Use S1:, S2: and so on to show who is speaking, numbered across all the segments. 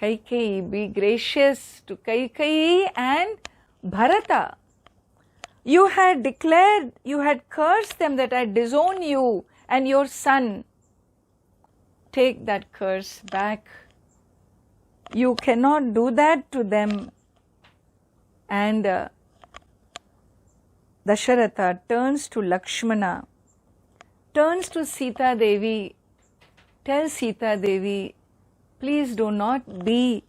S1: Kaikeyi, be gracious to Kaikeyi and Bharata. You had declared, you had cursed them that I disown you and your son. Take that curse back. You cannot do that to them. And Dasharatha turns to Lakshmana, turns to Sita Devi, tells Sita Devi, please do not be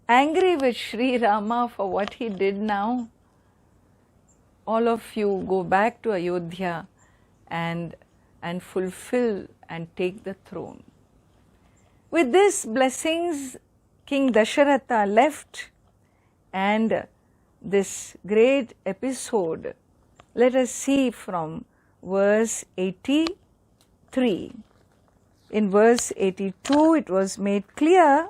S1: angry with Sri Rama for what he did now. All of you go back to Ayodhya and fulfill and take the throne. With these blessings, King Dasharatha left, and this great episode, let us see from verse 83. In verse 82, it was made clear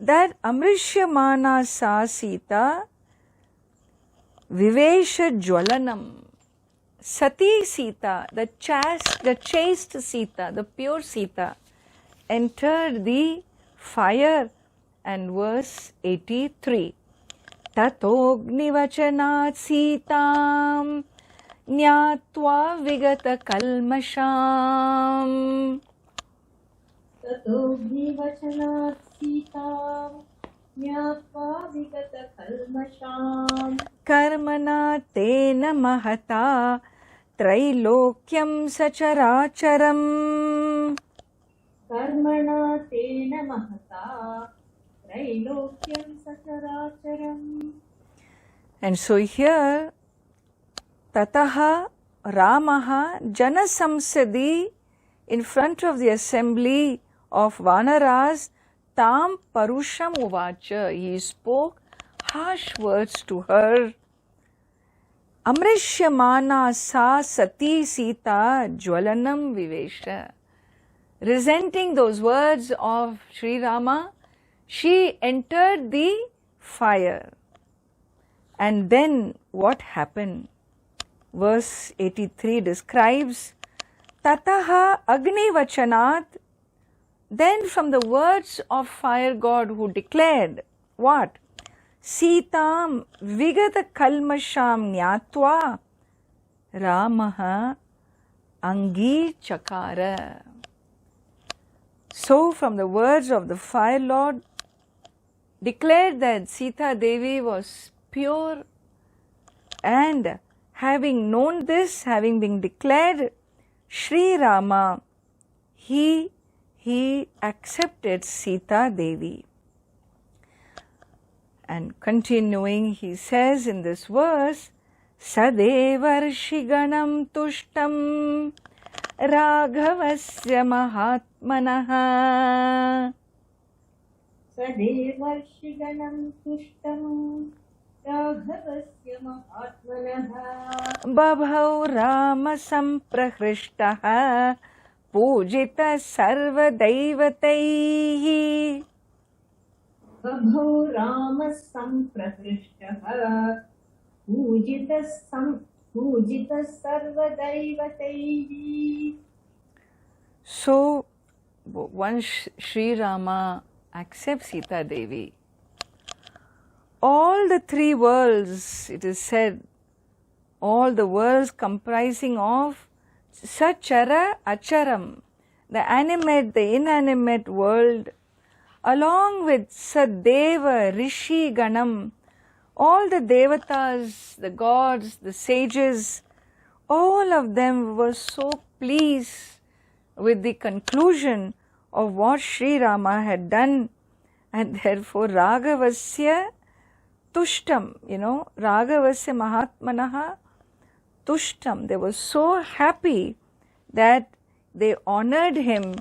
S1: that Amrishyamana sa Sita Vivesha Jwalanam. Sati Sita, the chaste Sita, the pure Sita, entered the fire. And verse 83. Tatoghnivachanat Sitam Nyatva Vigata Kalmasham.
S2: Tatoghnivachanat Sitam Nyatva Vigata Kalmasham.
S1: Karmana Tena Mahata Trailokyam Sacharacharam.
S2: Karmana Tena Mahata Trailokyam Sacharacharam.
S1: And so here, Tataha Ramaha Jana Samsadi, in front of the assembly of Vanaras, Tam Parusham Uvacha, he spoke harsh words to her. Amrishyamana sa Sati Sita Jwalanam Vivesha. Resenting those words of Sri Rama, she entered the fire. And then what happened? Verse 83 describes Tataha Agni Vachanat. Then from the words of fire god who declared what? Sitam Vigata Kalmasham Nyatva Ramaha Angi Chakara. So from the words of the fire lord declared that Sita Devi was pure, and having known this, having been declared Sri Rama, he accepted Sita Devi. And continuing, he says in this verse, Sadevarshiganam tushtam Raghavasya Mahatmanaha.
S2: Sadevarshiganam tushtam Raghavasya Mahatmanaha.
S1: Babhau Rama Samprahrishtaha Pujita Sarva Daivataihi.
S2: Babhau Rama Samprahrishtaha Pujita Sarva Daivataihi.
S1: So once Sri Rama accepts Sita Devi, all the three worlds, it is said, all the worlds comprising of Sachara Acharam, the animate, the inanimate world, along with Sadeva, Rishi Ganam, all the devatas, the gods, the sages, all of them were so pleased with the conclusion of what Sri Rama had done, and therefore Raghavasya Tushtam, Raghavasya Mahatmanaha Tushtam. They were so happy that they honored him,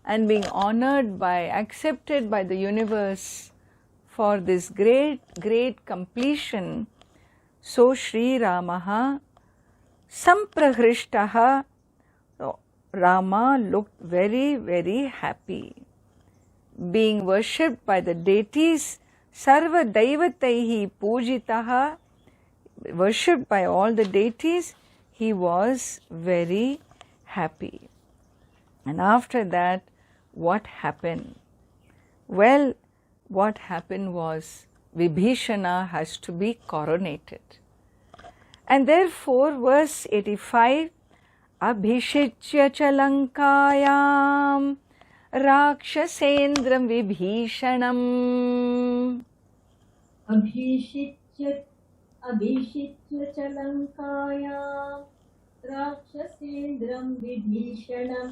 S1: and being honored by, accepted by the universe for this great completion. So Sri Ramaha Samprahrishtaha, Rama looked very happy. Being worshipped by the deities, Sarva Daivataihi Pujitaha, worshipped by all the deities, he was very happy. And after that, what happened? Well, what happened was Vibhishana has to be coronated. And therefore, verse 85, Abhishitya Chalankayam Rakshasendram Vibhishanam.
S2: Abhishitya Chalankaya Rakshasendram Vibhishanam.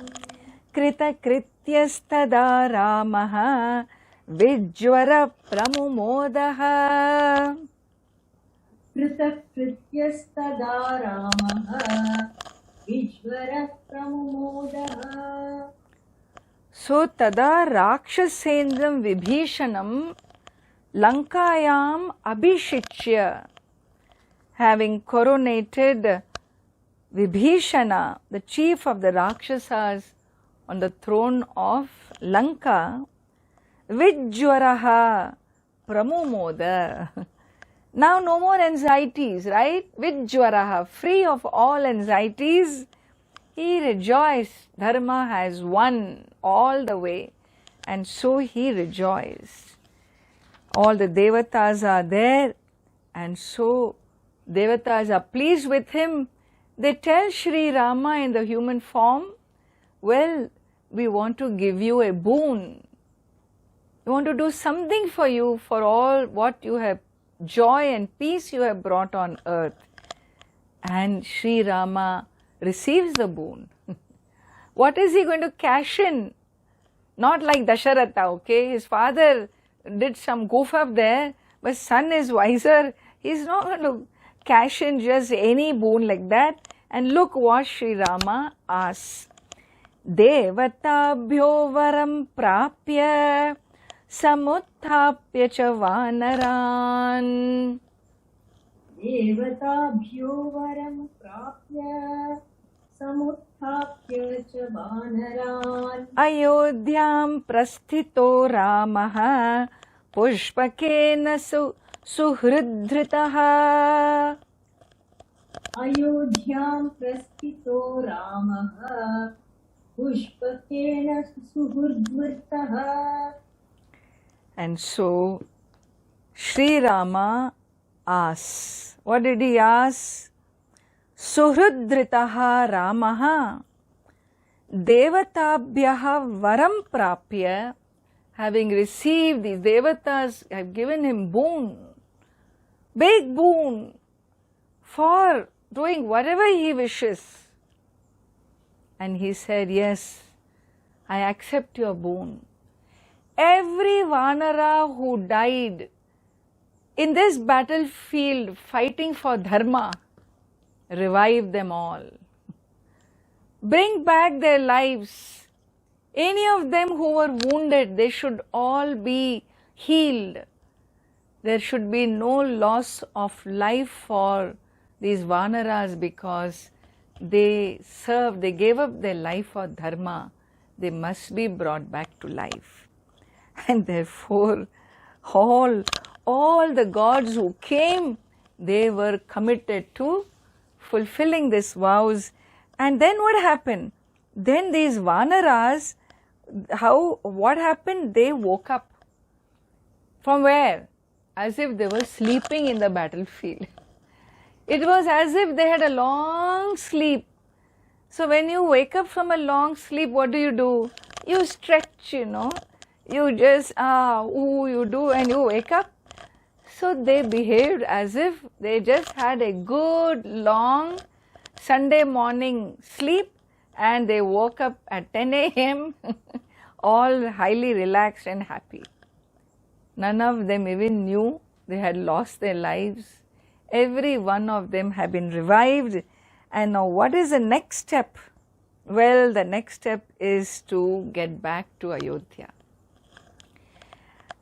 S1: Krita Krityastada Ramaha Vijwara Pramumodaha.
S2: Kritakrityastada Ramaha Vijwara Pramumodaha.
S1: So tada Rakshasendram Vibhishanam Lankayam Abhishitya, having coronated Vibhishana, the chief of the Rakshasas, on the throne of Lanka, Vijwaraha Pramumoda. Now no more anxieties, right? Vijwaraha, free of all anxieties, he rejoiced. Dharma has won all the way, and so he rejoiced. All the devatas are there, and so devatas are pleased with him. They tell Sri Rama in the human form, well, we want to give you a boon. We want to do something for you for all what you have, joy and peace you have brought on earth. And Sri Rama receives the boon. What is he going to cash in? Not like Dasharatha, okay? His father did some goof up there, but son is wiser. He's not going to cash in just any boon like that. And look what Sri Rama asks. Devatabhyo varam prapya samuthapya cha vanaran.
S2: Devatabhyo varam prapya samuthapya cha vanaran.
S1: Ayodhyam prasthito Ramaha pushpakena suhridhritaha.
S2: Ayodhyam prasthito Ramaha pushpakena suhridhritaha.
S1: And so Sri Rama asks, what did he ask? Suhridhritaha Ramaha Devatabhyaha varam prapya, having received, these devatas have given him boon, big boon for doing whatever he wishes. And he said, yes, I accept your boon. Every Vanara who died in this battlefield fighting for Dharma, revive them all. Bring back their lives. Any of them who were wounded, they should all be healed. There should be no loss of life for these Vanaras because they served, they gave up their life for Dharma. They must be brought back to life. And therefore, all the gods who came, they were committed to fulfilling these vows. And then what happened? Then these Vanaras, what happened? They woke up. From where? As if they were sleeping in the battlefield. It was as if they had a long sleep. So when you wake up from a long sleep, what do? You stretch, You just, you do and you wake up. So they behaved as if they just had a good long Sunday morning sleep and they woke up at 10 a.m. all highly relaxed and happy. None of them even knew they had lost their lives. Every one of them had been revived. And now what is the next step? Well, the next step is to get back to Ayodhya.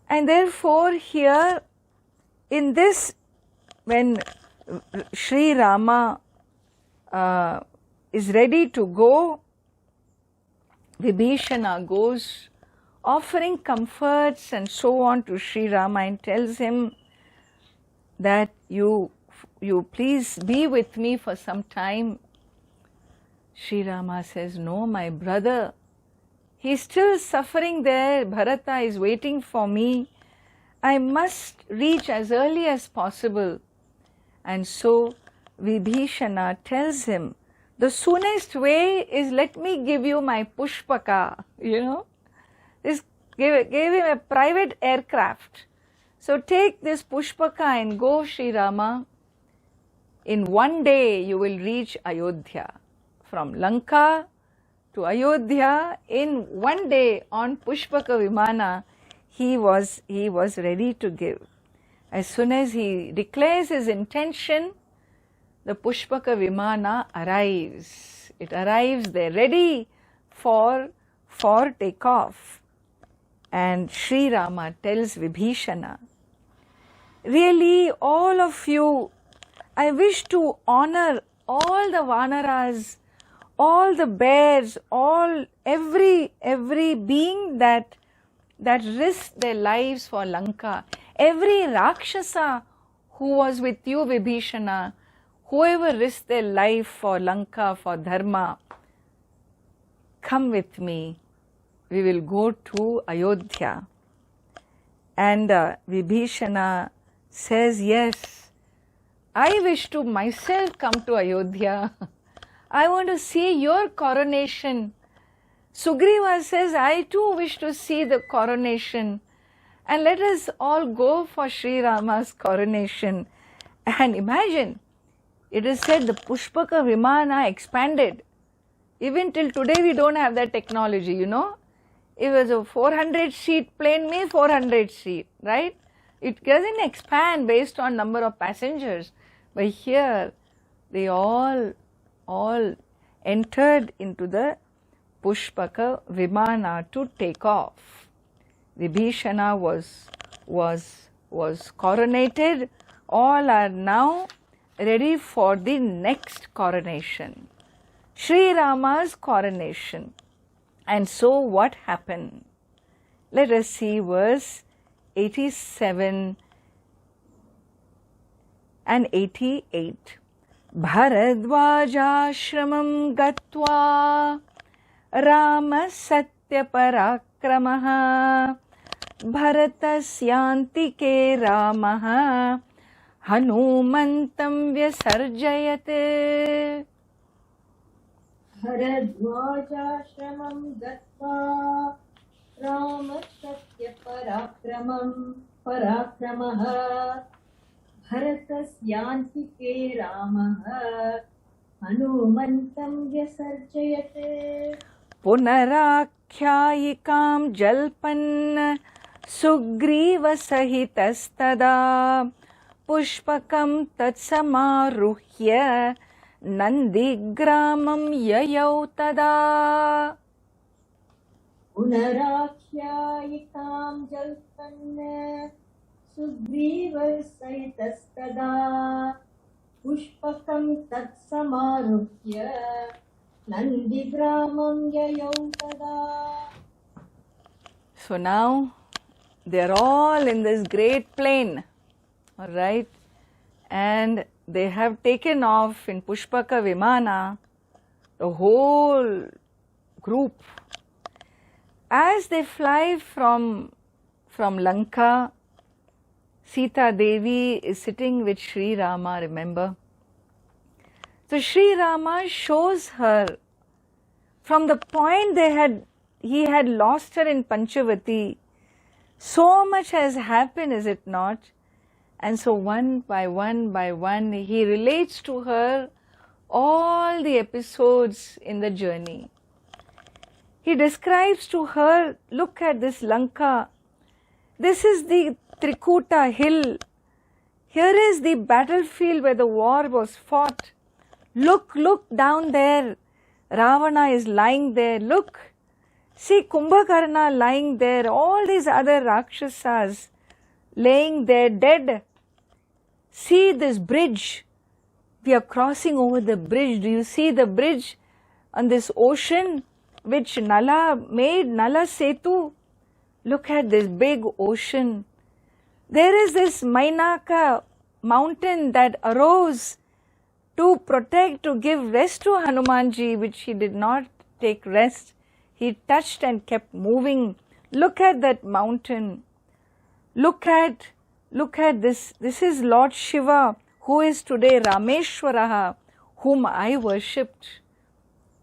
S1: And therefore here in this, when Sri Rama is ready to go, Vibhishana goes offering comforts and so on to Sri Rama and tells him that you please be with me for some time. Sri Rama says, no, my brother, he's still suffering there. Bharata is waiting for me. I must reach as early as possible. And so Vibhishana tells him, the soonest way is let me give you my pushpaka, This gave him a private aircraft. So take this pushpaka and go, Sri Rama. In one day you will reach Ayodhya. From Lanka to Ayodhya in one day on Pushpaka Vimana, he was ready to give. As soon as he declares his intention, the Pushpaka Vimana arrives. It arrives there ready for takeoff. And Sri Rama tells Vibhishana, really all of you, I wish to honor all the Vanaras, all the bears, every being that risked their lives for Lanka, every Rakshasa who was with you, Vibhishana, whoever risked their life for Lanka, for Dharma, come with me. We will go to Ayodhya. And Vibhishana says, yes, I wish to myself come to Ayodhya. I want to see your coronation. Sugriva says, I too wish to see the coronation. And let us all go for Sri Rama's coronation. And imagine, it is said the Pushpaka Vimana expanded. Even till today we don't have that technology, It was a 400-seat plane, means 400 seat, right? It doesn't expand based on number of passengers. But here, they all entered into the Pushpaka Vimana to take off. Vibhishana was coronated. All are now ready for the next coronation, Sri Rama's coronation. And so what happened? Let us see verse 87 and 88. Bharadvajashramam gatva Rama satya parakramaha Bharatasyanti Ramaha Hanumantam vyasarjayate.
S2: Bharadvajashramam gatva Ramasatya parakramaha Bharatasyanti Ramaha Hanumantam vyasarjayate.
S1: Punarakhyaikam jalpan Sugriva sahitastada Pushpakam tatsamaruhya Nandigramam yayau tada.
S2: Punarakhyaikam jalpanna Sugriva sahitastada Pushpakam tatsamaruhya Nandigramam yayau tada.
S1: So now they are all in this great plain, all right, and they have taken off in Pushpaka Vimana, the whole group. As they fly from Lanka, Sita Devi is sitting with Sri Rama, remember? So Sri Rama shows her from the point he had lost her in Panchavati. So much has happened, is it not? And so one by one, he relates to her all the episodes in the journey. He describes to her, look at this Lanka. This is the Trikuta hill. Here is the battlefield where the war was fought. Look down there. Ravana is lying there. Look. See Kumbhakarna lying there. All these other Rakshasas laying there dead. See this bridge. We are crossing over the bridge. Do you see the bridge on this ocean which Nala made, Nala Setu? Look at this big ocean. There is this Mainaka mountain that arose to protect, to give rest to Hanumanji, which he did not take rest. He touched and kept moving. Look at that mountain. Look at this. This is Lord Shiva, who is today Rameshwaraha, whom I worshipped.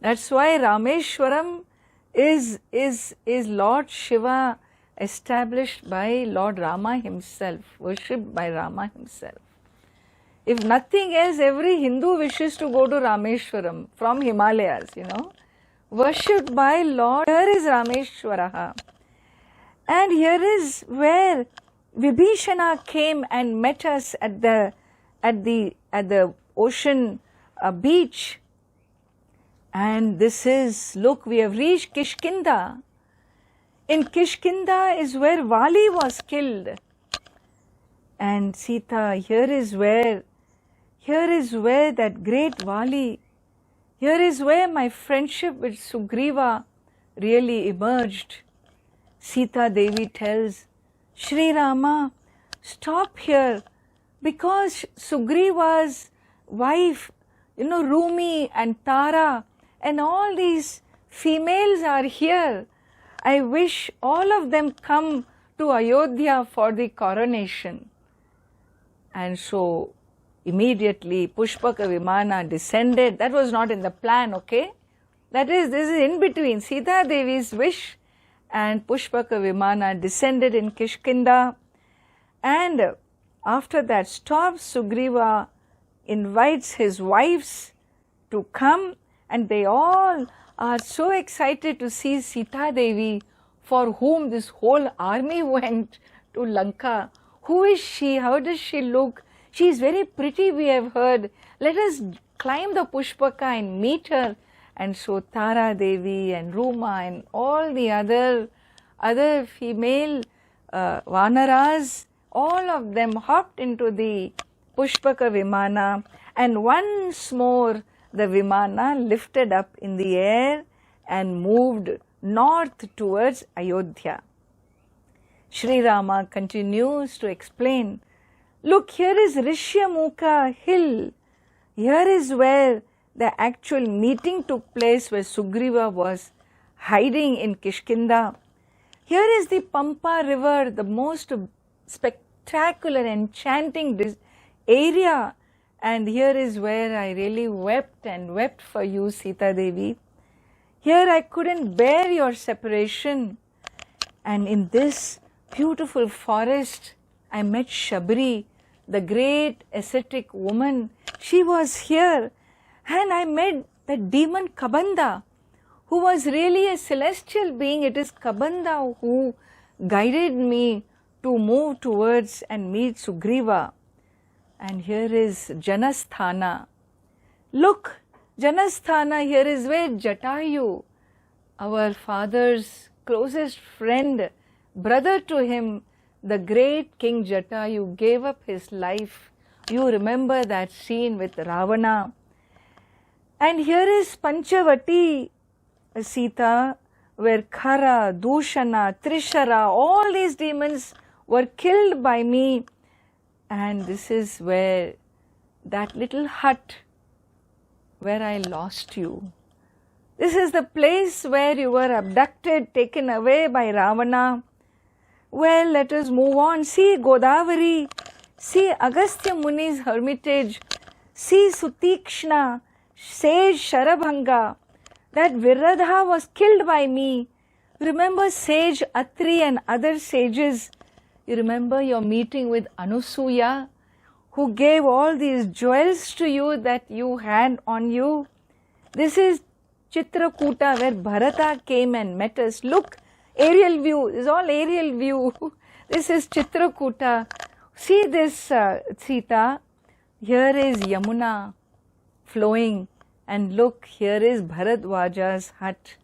S1: That's why Rameshwaram is Lord Shiva, established by Lord Rama himself, worshipped by Rama himself. If nothing else, every Hindu wishes to go to Rameshwaram from Himalayas, worshipped by Lord. Here is Rameshwaraha. And here is where Vibhishana came and met us at the ocean beach. And this is, look, we have reached Kishkinda. In Kishkinda is where Vali was killed. And Sita, here is where that great Vali, here is where my friendship with Sugriva really emerged. Sita Devi tells, Sri Rama, stop here, because Sugriva's wife, Rumi and Tara and all these females are here. I wish all of them come to Ayodhya for the coronation. And so immediately Pushpaka Vimana descended. That was not in the plan, okay? This is in between Sita Devi's wish and Pushpaka Vimana descended in Kishkinda. And after that stops, Sugriva invites his wives to come, and they all are so excited to see Sita Devi, for whom this whole army went to Lanka. Who is she? How does she look? She is very pretty, we have heard. Let us climb the Pushpaka and meet her. And so Tara Devi and Ruma and all the other female Vanaras, all of them hopped into the Pushpaka Vimana, and once more the Vimana lifted up in the air and moved north towards Ayodhya. Sri Rama continues to explain, look, here is Rishyamukha hill. Here is where the actual meeting took place, where Sugriva was hiding in Kishkinda. Here is the Pampa river, the most spectacular, enchanting area. And here is where I really wept and wept for you, Sita Devi. Here I couldn't bear your separation. And in this beautiful forest, I met Shabri, the great ascetic woman. She was here. And I met the demon Kabanda, who was really a celestial being. It is Kabanda who guided me to move towards and meet Sugriva. And here is Janasthana. Look, Janasthana, here is where Jatayu, our father's closest friend, brother to him, the great King Jatayu, gave up his life. You remember that scene with Ravana. And here is Panchavati, Sita, where Khara, Dushana, Trishara, all these demons were killed by me. And this is where that little hut where I lost you. This is the place where you were abducted, taken away by Ravana. Well, let us move on. See Godavari, see Agastya Muni's hermitage, see Sutikshna, Sage Sharabhanga. That Viradha was killed by me. Remember Sage Atri and other sages. You remember your meeting with Anusuya, who gave all these jewels to you that you had on you. This is Chitrakuta, where Bharata came and met us. Look, aerial view. This is all aerial view. This is Chitrakuta. See this, Sita. Here is Yamuna flowing. And look, here is Bharadwaja's hut.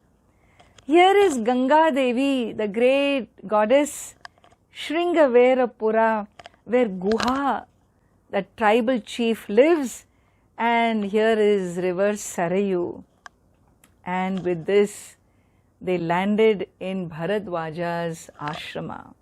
S1: Here is Ganga Devi, the great goddess, Shringaverapura, where Guha, the tribal chief, lives. And here is river Sarayu. And with this, they landed in Bharadwaja's ashrama.